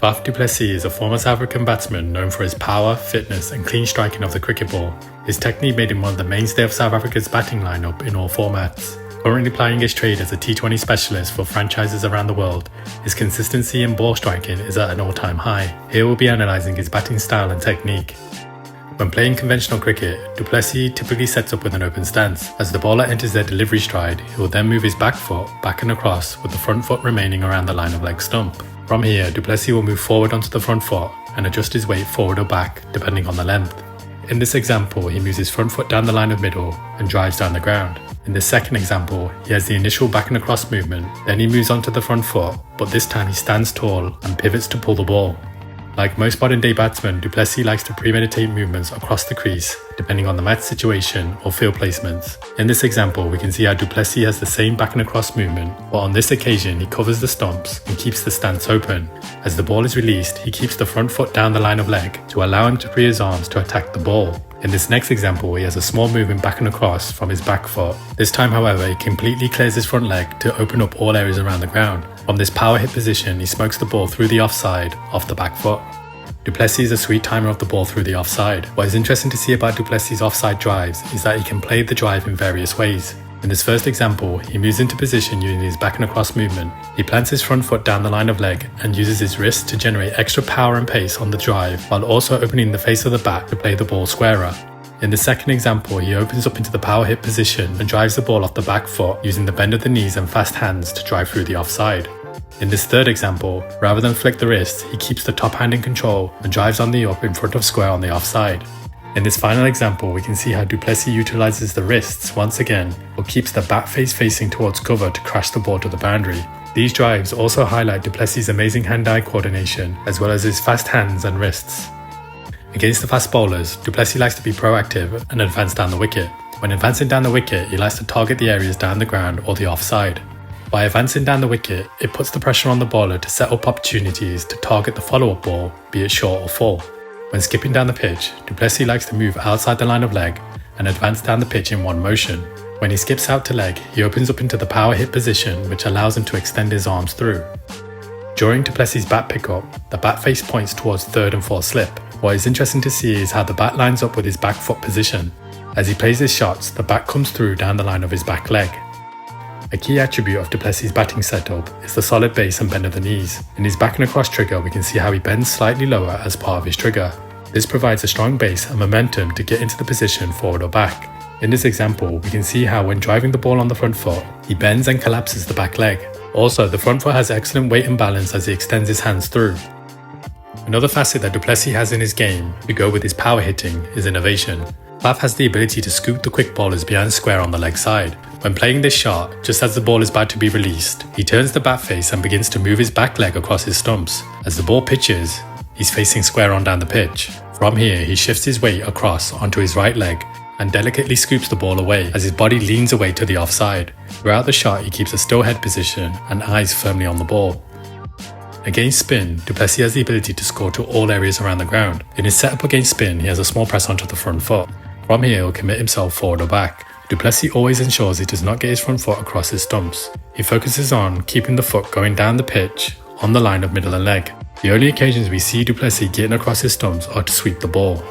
Faf Du Plessis is a former South African batsman known for his power, fitness and clean striking of the cricket ball. His technique made him one of the mainstay of South Africa's batting lineup in all formats. Currently plying his trade as a T20 specialist for franchises around the world, his consistency in ball striking is at an all-time high. Here we'll be analysing his batting style and technique. When playing conventional cricket, Du Plessis typically sets up with an open stance. As the bowler enters their delivery stride, he will then move his back foot back and across with the front foot remaining around the line of leg stump. From here, Du Plessis will move forward onto the front foot and adjust his weight forward or back depending on the length. In this example, he moves his front foot down the line of middle and drives down the ground. In this second example, he has the initial back and across movement, then he moves onto the front foot, but this time he stands tall and pivots to pull the ball. Like most modern day batsmen, Du Plessis likes to premeditate movements across the crease depending on the match situation or field placements. In this example, we can see how Du Plessis has the same back and across movement, but on this occasion he covers the stumps and keeps the stance open. As the ball is released, he keeps the front foot down the line of leg to allow him to free his arms to attack the ball. In this next example, he has a small movement back and across from his back foot. This time, however, he completely clears his front leg to open up all areas around the ground. From this power hit position, he smokes the ball through the offside off the back foot. Du Plessis is a sweet timer of the ball through the offside. What is interesting to see about Du Plessis' offside drives is that he can play the drive in various ways. In this first example, he moves into position using his back and across movement. He plants his front foot down the line of leg and uses his wrist to generate extra power and pace on the drive while also opening the face of the bat to play the ball squarer. In the second example, he opens up into the power hit position and drives the ball off the back foot using the bend of the knees and fast hands to drive through the offside. In this third example, rather than flick the wrist, he keeps the top hand in control and drives on the up in front of square on the offside. In this final example, we can see how Du Plessis utilises the wrists once again, but keeps the bat face facing towards cover to crash the ball to the boundary. These drives also highlight Du Plessis' amazing hand-eye coordination, as well as his fast hands and wrists. Against the fast bowlers, Du Plessis likes to be proactive and advance down the wicket. When advancing down the wicket, he likes to target the areas down the ground or the offside. By advancing down the wicket, it puts the pressure on the bowler to set up opportunities to target the follow-up ball, be it short or full. When skipping down the pitch, Du Plessis likes to move outside the line of leg and advance down the pitch in one motion. When he skips out to leg, he opens up into the power hit position, which allows him to extend his arms through. During Du Plessis' bat pickup, the bat face points towards third and fourth slip. What is interesting to see is how the bat lines up with his back foot position. As he plays his shots, the bat comes through down the line of his back leg. A key attribute of Du Plessis' batting setup is the solid base and bend of the knees. In his back and across trigger, we can see how he bends slightly lower as part of his trigger. This provides a strong base and momentum to get into the position forward or back. In this example, we can see how when driving the ball on the front foot, he bends and collapses the back leg. Also, the front foot has excellent weight and balance as he extends his hands through. Another facet that Du Plessis has in his game, to go with his power hitting, is innovation. Faf has the ability to scoop the quick bowlers behind square on the leg side. When playing this shot, just as the ball is about to be released, he turns the bat face and begins to move his back leg across his stumps. As the ball pitches, he's facing square on down the pitch. From here, he shifts his weight across onto his right leg and delicately scoops the ball away as his body leans away to the offside. Throughout the shot, he keeps a still head position and eyes firmly on the ball. Against spin, Du Plessis has the ability to score to all areas around the ground. In his setup against spin, he has a small press onto the front foot. From here, he'll commit himself forward or back. Du Plessis always ensures he does not get his front foot across his stumps. He focuses on keeping the foot going down the pitch on the line of middle and leg. The only occasions we see Du Plessis getting across his stumps are to sweep the ball.